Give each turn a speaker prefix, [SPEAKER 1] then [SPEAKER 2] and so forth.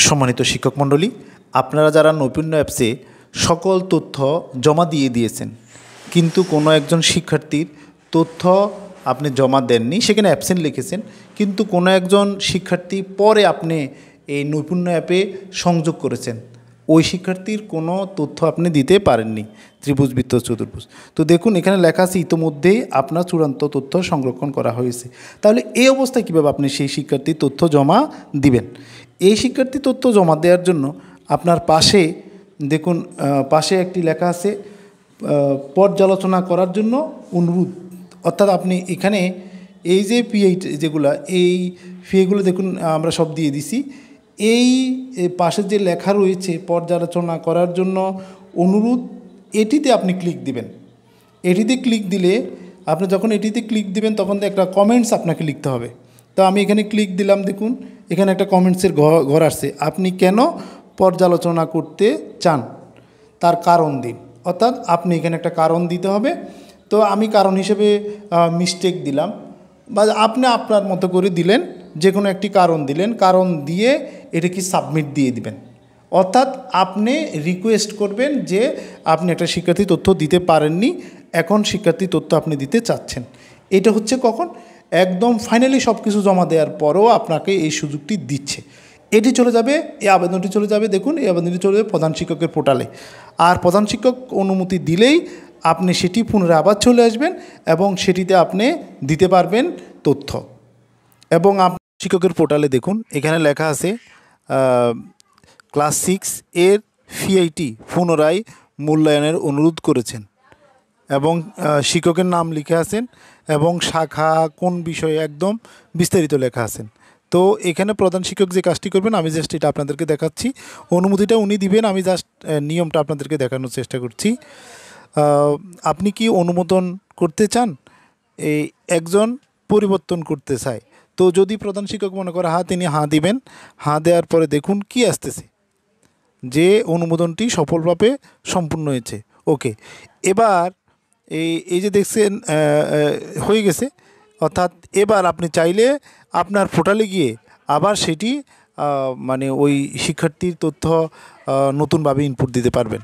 [SPEAKER 1] সম্মানিত শিক্ষক মণ্ডলী, আপনারা যারা নৈপুণ্য অ্যাপসে সকল তথ্য জমা দিয়েছেন, কিন্তু কোনো একজন শিক্ষার্থীর তথ্য আপনি জমা দেননি, সেখানে অ্যাবসেন্ট লিখেছেন, কিন্তু কোনো একজন শিক্ষার্থী পরে আপনি এই নৈপুণ্য অ্যাপে সংযোগ করেছেন, ওই শিক্ষার্থীর কোনো তথ্য আপনি দিতে পারেননি। ত্রিভুজ, বৃত্ত, চতুর্ভুজ। তো দেখুন, এখানে লেখা আছে ইতোমধ্যেই আপনার চূড়ান্ত তথ্য সংরক্ষণ করা হয়েছে। তাহলে এই অবস্থায় কীভাবে আপনি সেই শিক্ষার্থীর তথ্য জমা দিবেন? এই শিক্ষার্থী তথ্য জমা দেওয়ার জন্য আপনার পাশে দেখুন, পাশে একটি লেখা আছে পর্যালোচনা করার জন্য অনুরোধ। অর্থাৎ আপনি এখানে এই যে P8 যেগুলো, এই ফিগুলো দেখুন আমরা সব দিয়ে দিছি। এই পাশে যে লেখা রয়েছে পর্যালোচনা করার জন্য অনুরোধ, এটিতে আপনি ক্লিক দিবেন। এটিতে ক্লিক দিলে আপনি যখন এটিতে ক্লিক দিবেন তখন একটা কমেন্টস আপনাকে লিখতে হবে। তো আমি এখানে ক্লিক দিলাম, দেখুন এখানে একটা কমেন্টসের ঘর আসছে। আপনি কেন পর্যালোচনা করতে চান তার কারণ দিন। অর্থাৎ আপনি এখানে একটা কারণ দিতে হবে। তো আমি কারণ হিসেবে মিস্টেক দিলাম, বা আপনি আপনার মতো করে দিলেন, যে কোনো একটি কারণ দিলেন। কারণ দিয়ে এটা কি সাবমিট দিয়ে দিবেন। অর্থাৎ আপনি রিকোয়েস্ট করবেন যে আপনি একটা শিক্ষার্থী তথ্য দিতে পারেননি, এখন শিক্ষার্থী তথ্য আপনি দিতে চাচ্ছেন। এটা হচ্ছে কখন একদম ফাইনালি সব কিছু জমা দেওয়ার পরেও আপনাকে এই সুযোগটি দিচ্ছে। এটি চলে যাবে, এই আবেদনটি চলে যাবে, দেখুন এই আবেদনটি চলে যাবে প্রধান শিক্ষকের পোর্টালে। আর প্রধান শিক্ষক অনুমতি দিলেই আপনি সেটি পুনরায় আবার চলে আসবেন এবং সেটিতে আপনি দিতে পারবেন তথ্য। এবং আপনার শিক্ষকের পোর্টালে দেখুন এখানে লেখা আছে ক্লাস 6 এর ফিআইটি পুনরায় মূল্যায়নের অনুরোধ করেছেন, এবং শিক্ষকের নাম লিখে আছেন এবং শাখা কোন বিষয়ে একদম বিস্তারিত লেখা আছেন। তো এখানে প্রধান শিক্ষক যে কাজটি করবেন, আমি জাস্ট এটা আপনাদেরকে দেখাচ্ছি। অনুমতিটা উনি দিবেন, আমি জাস্ট নিয়মটা আপনাদেরকে দেখানোর চেষ্টা করছি। আপনি কি অনুমোদন করতে চান? এই একজন পরিবর্তন করতে চায়, তো যদি প্রধান শিক্ষক মনে করে হ্যাঁ, তিনি হ্যাঁ দিবেন। হ্যাঁ দেওয়ার পরে দেখুন কি আসতেছে, যে অনুমোদনটি সফলভাবে সম্পূর্ণ হয়েছে। ওকে, এবার এই যে দেখছেন হয়ে গেছে। অর্থাৎ এবার আপনি চাইলে আপনার পোর্টালে গিয়ে আবার সেটি মানে ওই শিক্ষার্থীর তথ্য নতুনভাবে ইনপুট দিতে পারবেন।